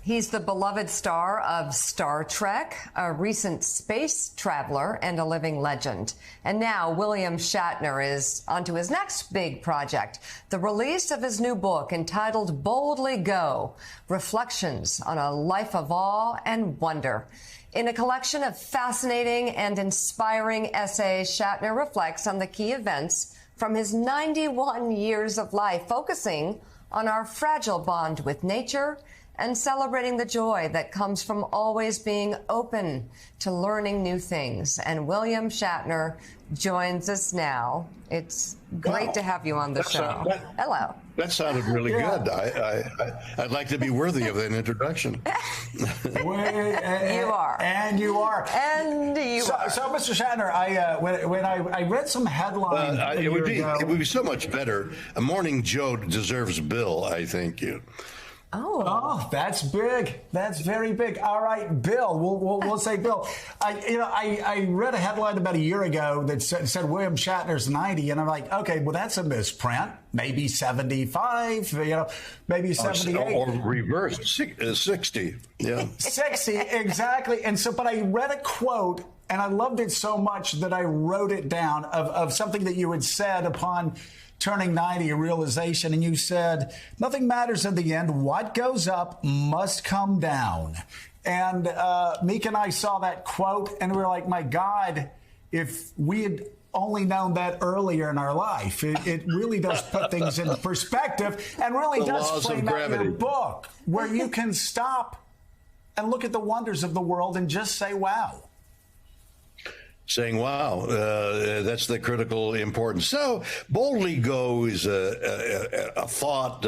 He's the beloved star of Star Trek, a recent space traveler, and a living legend. And now William Shatner is onto his next big project, the release of his new book entitled Boldly Go, Reflections on a Life of Awe and Wonder. In a collection of fascinating and inspiring essays, Shatner reflects on the key events from his 91 years of life, focusing on our fragile bond with nature and celebrating the joy that comes from always being open to learning new things. And William Shatner joins us now. It's great to have you on the show. Hello. That sounded really good. I'd like to be worthy of that introduction. You are. And you are. And you are. So, Mr. Shatner, when I read some headlines it would be so much better. A Morning Joe deserves Bill, I think. Oh, that's big. That's very big. All right, Bill. We'll say Bill. I read a headline about a year ago that said William Shatner's 90, and I'm like, okay, well, that's a misprint. Maybe 75. Maybe 78. Or reversed 60. Yeah, 60 exactly. And so, but I read a quote, and I loved it so much that I wrote it down of something that you had said upon turning 90, a realization, and you said, nothing matters in the end. What goes up must come down. And Meek and I saw that quote, and we were like, my God, if we had only known that earlier in our life. It really does put things into perspective and really does frame out your book, where you can stop and look at the wonders of the world and just say, wow. Saying, wow, that's the critical importance. So Boldly Go is a thought,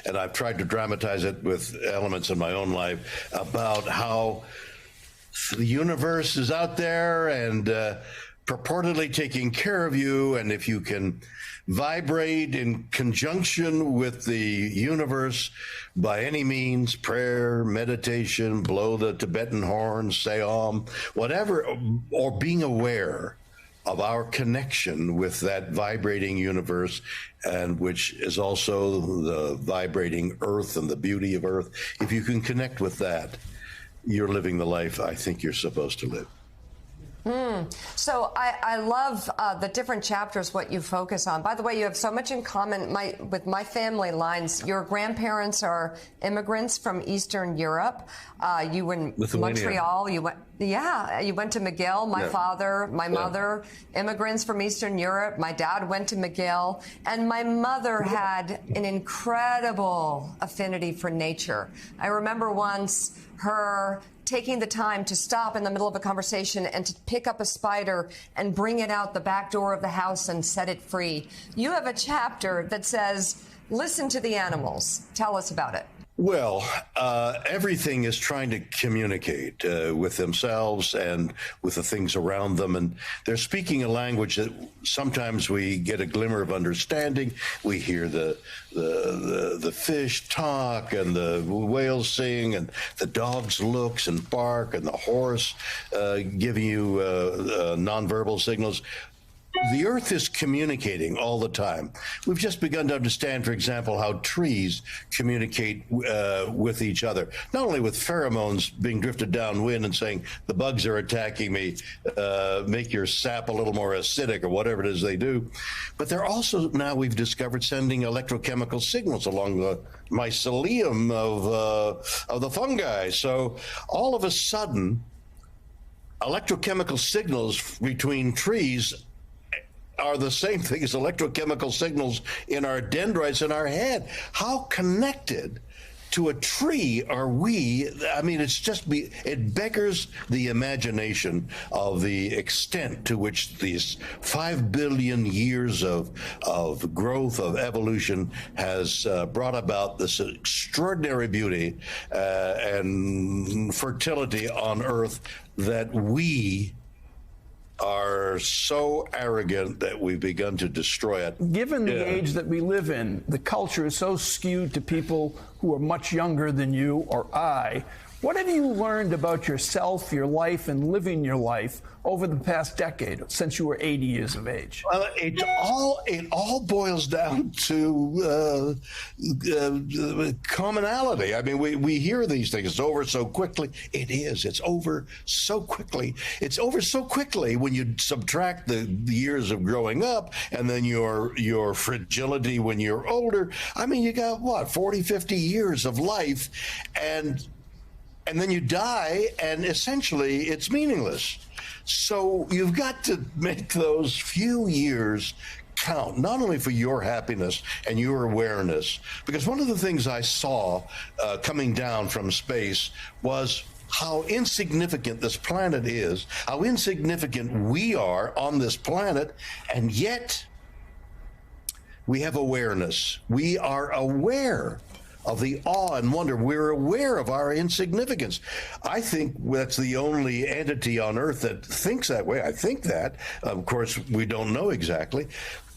and I've tried to dramatize it with elements in my own life about how the universe is out there and purportedly taking care of you. And if you can vibrate in conjunction with the universe by any means, prayer, meditation, blow the Tibetan horn, say Om, whatever, or being aware of our connection with that vibrating universe, and which is also the vibrating earth and the beauty of earth. If you can connect with that, you're living the life I think you're supposed to live. So I love the different chapters, what you focus on. By the way, you have so much in common with my family lines. Your grandparents are immigrants from Eastern Europe. You were in Montreal. You went to McGill. My father, my mother, immigrants from Eastern Europe. My dad went to McGill. And my mother had an incredible affinity for nature. I remember once her taking the time to stop in the middle of a conversation and to pick up a spider and bring it out the back door of the house and set it free. You have a chapter that says, listen to the animals. Tell us about it. Well, everything is trying to communicate with themselves and with the things around them. And they're speaking a language that sometimes we get a glimmer of understanding. We hear the fish talk and the whales sing and the dogs looks and bark and the horse giving you nonverbal signals. The earth is communicating all the time. We've just begun to understand, for example, how trees communicate with each other, not only with pheromones being drifted downwind and saying, the bugs are attacking me, make your sap a little more acidic or whatever it is they do. But they're also, now we've discovered, sending electrochemical signals along the mycelium of the fungi. So all of a sudden, electrochemical signals between trees are the same thing as electrochemical signals in our dendrites in our head. How connected to a tree are we? I mean, it beggars the imagination of the extent to which these 5 billion years of growth, of evolution has brought about this extraordinary beauty and fertility on Earth that we are so arrogant that we've begun to destroy it. Given the age that we live in, the culture is so skewed to people who are much younger than you or I. What have you learned about yourself, your life, and living your life over the past decade since you were 80 years of age? It all boils down to commonality. I mean, we hear these things. It's over so quickly. It is. It's over so quickly. It's over so quickly when you subtract the years of growing up and then your fragility when you're older. I mean, you got what, 40, 50 years of life, and then you die, and essentially it's meaningless. So you've got to make those few years count, not only for your happiness and your awareness, because one of the things I saw coming down from space was how insignificant this planet is, how insignificant we are on this planet, and yet we have awareness. We are aware of the awe and wonder. We're aware of our insignificance. I think that's the only entity on Earth that thinks that way. I think that. Of course, we don't know exactly.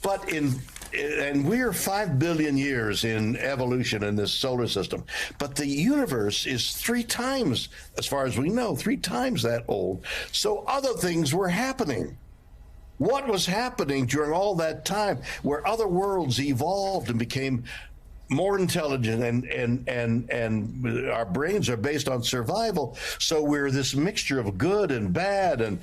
But and we're 5 billion years in evolution in this solar system. But the universe is 3 times, as far as we know, 3 times that old. So other things were happening. What was happening during all that time where other worlds evolved and became more intelligent, and our brains are based on survival, so we're this mixture of good and bad,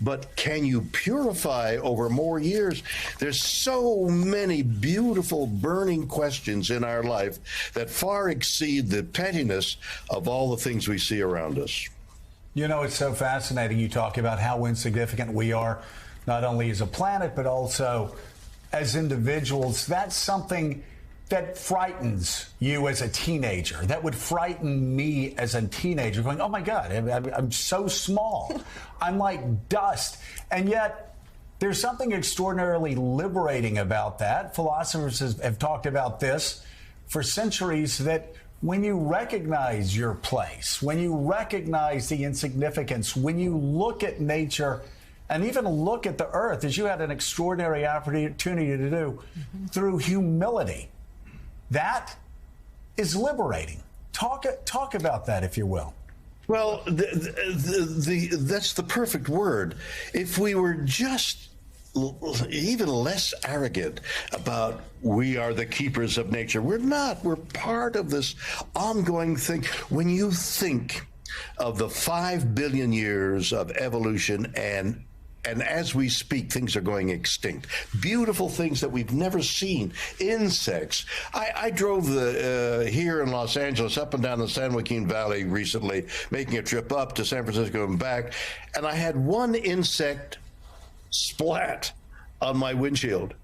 but can you purify over more years? There's so many beautiful burning questions in our life that far exceed the pettiness of all the things we see around us. You know, it's so fascinating. You talk about how insignificant we are, not only as a planet, but also as individuals. That's something that frightens you as a teenager. That would frighten me as a teenager, going, oh my God, I'm so small. I'm like dust. And yet there's something extraordinarily liberating about that. Philosophers have talked about this for centuries, that when you recognize your place, when you recognize the insignificance, when you look at nature and even look at the earth, as you had an extraordinary opportunity to do, through humility, that is liberating. Talk about that, if you will. Well, that's the perfect word. If we were just even less arrogant about we are the keepers of nature. We're not. We're part of this ongoing thing. When you think of the 5 billion years of evolution, and as we speak, things are going extinct. Beautiful things that we've never seen. Insects. I drove here in Los Angeles up and down the San Joaquin Valley recently, making a trip up to San Francisco and back, and I had one insect splat on my windshield.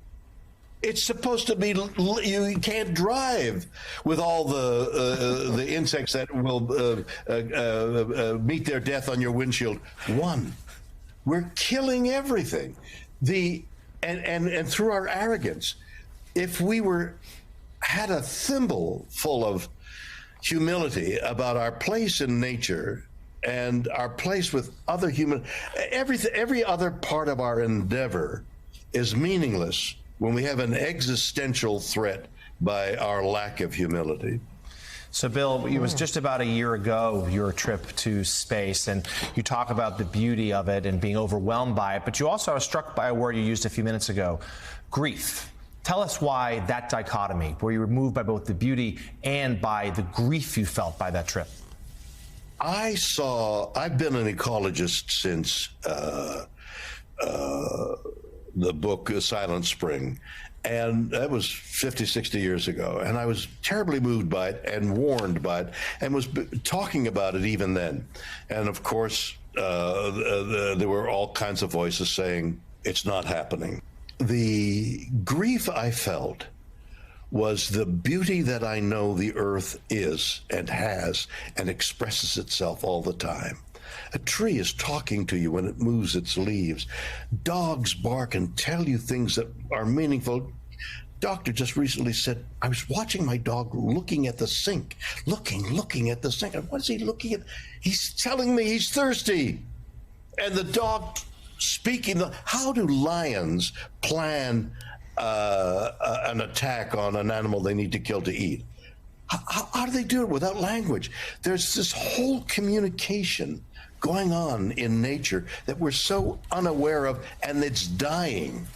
It's supposed to be, you can't drive with all the insects that will meet their death on your windshield. One. We're killing everything. And through our arrogance, if we had a thimble full of humility about our place in nature and our place with other human, every other part of our endeavor is meaningless when we have an existential threat by our lack of humility. So, Bill, it was just about a year ago, your trip to space, and you talk about the beauty of it and being overwhelmed by it, but you also are struck by a word you used a few minutes ago, grief. Tell us why that dichotomy, where you were moved by both the beauty and by the grief you felt by that trip. I've been an ecologist since the book Silent Spring. And that was 50, 60 years ago. And I was terribly moved by it and warned by it and was talking about it even then. And of course, there were all kinds of voices saying, it's not happening. The grief I felt was the beauty that I know the earth is and has and expresses itself all the time. A tree is talking to you when it moves its leaves. Dogs bark and tell you things that are meaningful. Doctor just recently said, I was watching my dog looking at the sink, looking at the sink. What is he looking at? He's telling me he's thirsty. And the dog speaking. How do lions plan an attack on an animal they need to kill to eat? How do they do it without language? There's this whole communication going on in nature that we're so unaware of, and it's dying.